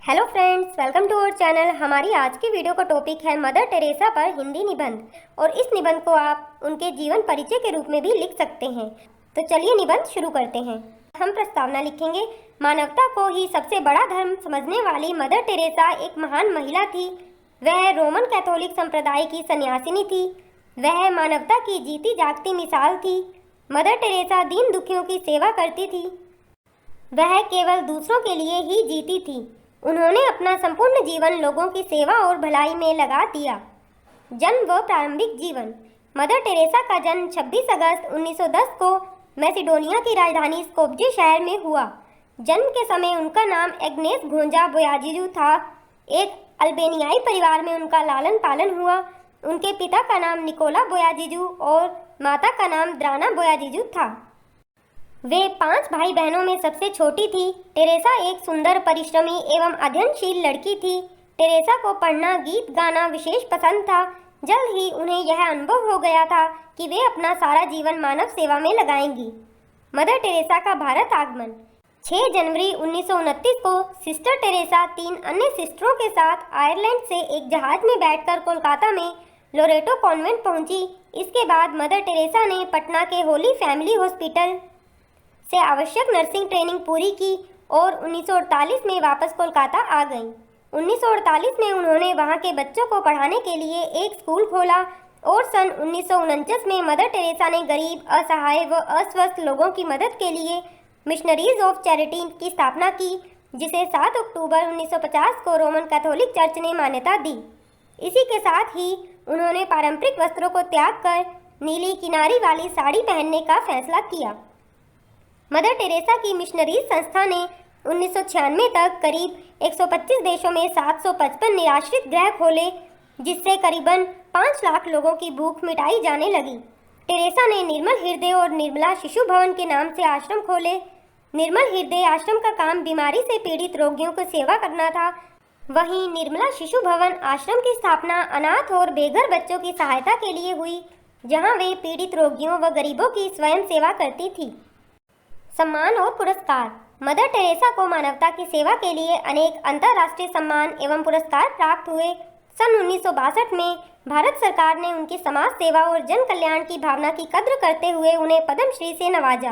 Hello friends, welcome to our channel. हमारी आज की वीडियो का टॉपिक है मदर टेरेसा पर हिंदी निबंध, और इस निबंध को आप उनके जीवन परिचय के रूप में भी लिख सकते हैं। तो चलिए निबंध शुरू करते हैं। हम प्रस्तावना लिखेंगे। मानवता को ही सबसे बड़ा धर्म समझने वाली मदर टेरेसा एक महान महिला थी। वह रोमन कैथोलिक संप्रदाय की सन्यासिनी थी। वह मानवता की जीती जागती मिसाल थी। मदर टेरेसा दीन दुखियों की सेवा करती थी। वह केवल दूसरों के लिए ही जीती थी। उन्होंने अपना संपूर्ण जीवन लोगों की सेवा और भलाई में लगा दिया। जन्म व प्रारंभिक जीवन। मदर टेरेसा का जन्म 26 अगस्त 1910 को मैसिडोनिया की राजधानी स्कोप्जे शहर में हुआ। जन्म के समय उनका नाम एग्नेस गोंजा बोयाजिजू था। एक अल्बेनियाई परिवार में उनका लालन पालन हुआ। उनके पिता का नाम निकोला बोयाजिजू और माता का नाम द्राना बोयाजिजू था। वे 5 भाई बहनों में सबसे छोटी थी। टेरेसा एक सुंदर, परिश्रमी एवं अध्ययनशील लड़की थी। टेरेसा को पढ़ना, गीत गाना विशेष पसंद था। जल्द ही उन्हें यह अनुभव हो गया था कि वे अपना सारा जीवन मानव सेवा में लगाएंगी। मदर टेरेसा का भारत आगमन। 6 जनवरी 1929 को सिस्टर टेरेसा 3 अन्य सिस्टरों के साथ आयरलैंड से एक जहाज में बैठकर कोलकाता में लोरेटो कॉन्वेंट पहुंची। इसके बाद मदर टेरेसा ने पटना के होली फैमिली हॉस्पिटल से आवश्यक नर्सिंग ट्रेनिंग पूरी की और 1948 में वापस कोलकाता आ गईं। 1948 में उन्होंने वहां के बच्चों को पढ़ाने के लिए एक स्कूल खोला और सन 1949 में मदर टेरेसा ने गरीब, असहाय व अस्वस्थ लोगों की मदद के लिए मिशनरीज ऑफ चैरिटी की स्थापना की, जिसे 7 अक्टूबर 1950 को रोमन कैथोलिक चर्च ने मान्यता दी। इसी के साथ ही उन्होंने पारंपरिक वस्त्रों को त्याग कर नीली किनारी वाली साड़ी पहनने का फैसला किया। मदर टेरेसा की मिशनरीज संस्था ने 1996 तक करीब 125 देशों में 755 निराश्रित गृह खोले, जिससे करीबन 5 लाख लोगों की भूख मिटाई जाने लगी। टेरेसा ने निर्मल हृदय और निर्मला शिशु भवन के नाम से आश्रम खोले। निर्मल हृदय आश्रम का काम बीमारी से पीड़ित रोगियों को सेवा करना था। वहीं निर्मला शिशु भवन आश्रम की स्थापना अनाथ और बेघर बच्चों की सहायता के लिए हुई, जहां वे पीड़ित रोगियों व गरीबों की स्वयं सेवा करती थी। सम्मान और पुरस्कार। मदर टेरेसा को मानवता की सेवा के लिए अनेक अंतर्राष्ट्रीय सम्मान एवं पुरस्कार प्राप्त हुए। सन 1962 में भारत सरकार ने उनकी समाज सेवा और जन कल्याण की भावना की कद्र करते हुए उन्हें पद्मश्री से नवाजा।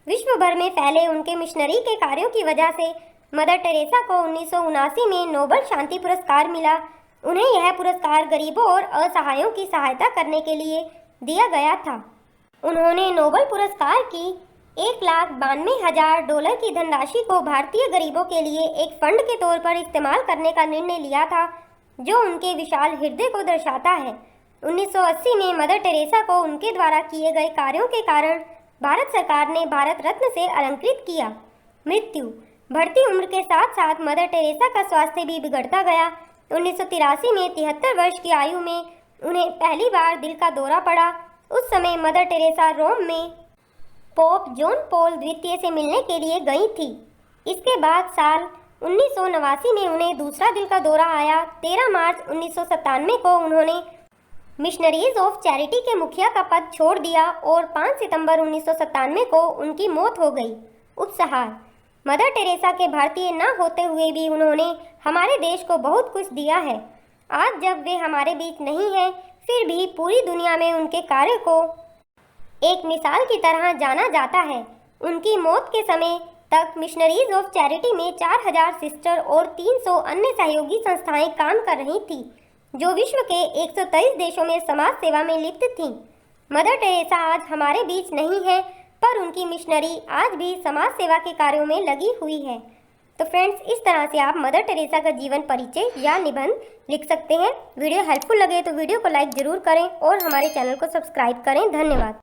विश्व भर में फैले उनके मिशनरी के कार्यों की वजह से मदर टेरेसा को 1979 में नोबल शांति पुरस्कार मिला। उन्हें यह पुरस्कार गरीबों और असहायों की सहायता करने के लिए दिया गया था। उन्होंने नोबल पुरस्कार की $1,92,000 की धनराशि को भारतीय गरीबों के लिए एक फंड के तौर पर इस्तेमाल करने का निर्णय लिया था, जो उनके विशाल हृदय को दर्शाता है। 1980 में मदर टेरेसा को उनके द्वारा किए गए कार्यों के कारण भारत सरकार ने भारत रत्न से अलंकृत किया। मृत्यु। बढ़ती उम्र के साथ साथ मदर टेरेसा का स्वास्थ्य भी बिगड़ता गया। 1983 में 73 वर्ष की आयु में उन्हें पहली बार दिल का दौरा पड़ा। उस समय मदर टेरेसा रोम में पोप जॉन पॉल द्वितीय से मिलने के लिए गई थी। इसके बाद साल 1989 में उन्हें दूसरा दिल का दौरा आया। 13 मार्च 1997 को उन्होंने मिशनरीज ऑफ चैरिटी के मुखिया का पद छोड़ दिया और 5 सितंबर 1997 को उनकी मौत हो गई। उपसंहार। मदर टेरेसा के भारतीय न होते हुए भी उन्होंने हमारे देश को बहुत कुछ दिया है। आज जब वे हमारे बीच नहीं हैं, फिर भी पूरी दुनिया में उनके कार्य को एक मिसाल की तरह जाना जाता है। उनकी मौत के समय तक मिशनरीज ऑफ चैरिटी में 4000 सिस्टर और 300 अन्य सहयोगी संस्थाएं काम कर रही थीं, जो विश्व के 123 देशों में समाज सेवा में लिप्त थीं। मदर टेरेसा आज हमारे बीच नहीं है, पर उनकी मिशनरी आज भी समाज सेवा के कार्यों में लगी हुई है। तो फ्रेंड्स, इस तरह से आप मदर टेरेसा का जीवन परिचय या निबंध लिख सकते हैं। वीडियो हेल्पफुल लगे तो वीडियो को लाइक जरूर करें और हमारे चैनल को सब्सक्राइब करें। धन्यवाद।